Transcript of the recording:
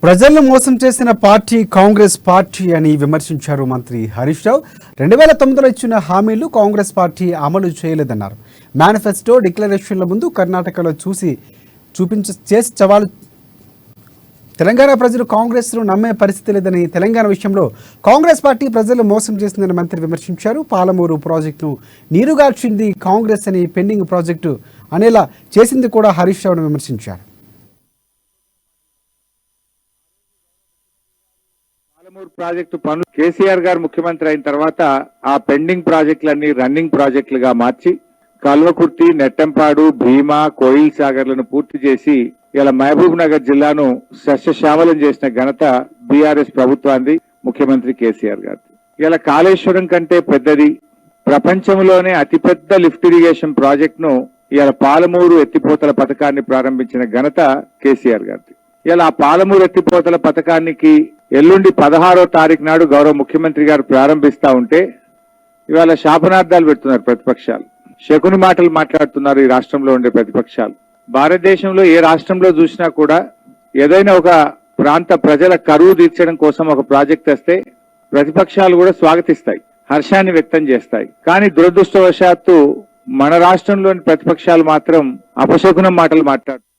ప్రజలను మోసం చేసిన పార్టీ కాంగ్రెస్ పార్టీ అని విమర్శించారు మంత్రి హరీష్ రావు. 2009లో ఇచ్చిన హామీలు కాంగ్రెస్ పార్టీ అమలు చేయలేదన్నారు. మేనిఫెస్టో డిక్లరేషన్ల ముందు కర్ణాటకలో చేసి సవాలు తెలంగాణ ప్రజలు కాంగ్రెస్ను నమ్మే పరిస్థితి లేదని, తెలంగాణ విషయంలో కాంగ్రెస్ పార్టీ ప్రజలు మోసం చేసిందని మంత్రి విమర్శించారు. పాలమూరు ప్రాజెక్టును నీరుగార్చింది కాంగ్రెస్ అని, పెండింగ్ ప్రాజెక్టు అనేలా చేసింది కూడా హరీష్ రావును విమర్శించారు. పాలమూరు ప్రాజెక్టు పనులు కేసీఆర్ గారు ముఖ్యమంత్రి అయిన తర్వాత ఆ పెండింగ్ ప్రాజెక్టులన్నీ రన్నింగ్ ప్రాజెక్టులుగా మార్చి కల్వకుర్తి, నెట్టంపాడు, భీమా, కోయిల్ సాగర్లను పూర్తి చేసి ఇలా మహబూబ్ నగర్ జిల్లాను సస్యశ్యామలం చేసిన ఘనత బీఆర్ఎస్ ప్రభుత్వాన్ని, ముఖ్యమంత్రి కేసీఆర్ గారు. ఇలా కాళేశ్వరం కంటే పెద్దది, ప్రపంచంలోనే అతిపెద్ద లిఫ్ట్ ఇరిగేషన్ ప్రాజెక్ట్ ను ఇలా పాలమూరు ఎత్తిపోతల పథకాన్ని ప్రారంభించిన ఘనత కేసీఆర్ గారి. ఇలా ఆ పాలమూరు ఎత్తిపోతల పథకానికి ఎల్లుండి 16వ తారీఖు నాడు గౌరవ ముఖ్యమంత్రి గారు ప్రారంభిస్తా ఉంటే ఇవాళ శాపనార్థాలు పెడుతున్నారు ప్రతిపక్షాలు, శకుని మాటలు మాట్లాడుతున్నారు ఈ రాష్ట్రంలో ఉండే ప్రతిపక్షాలు. భారతదేశంలో ఏ రాష్ట్రంలో చూసినా కూడా ఏదైనా ఒక ప్రాంత ప్రజల కరువు తీర్చడం కోసం ఒక ప్రాజెక్ట్ వస్తే ప్రతిపక్షాలు కూడా స్వాగతిస్తాయి, హర్షాన్ని వ్యక్తం చేస్తాయి. కానీ దురదృష్టవశాత్తు మన రాష్ట్రంలోని ప్రతిపక్షాలు మాత్రం అపశకునం మాటలు మాట్లాడుతారు.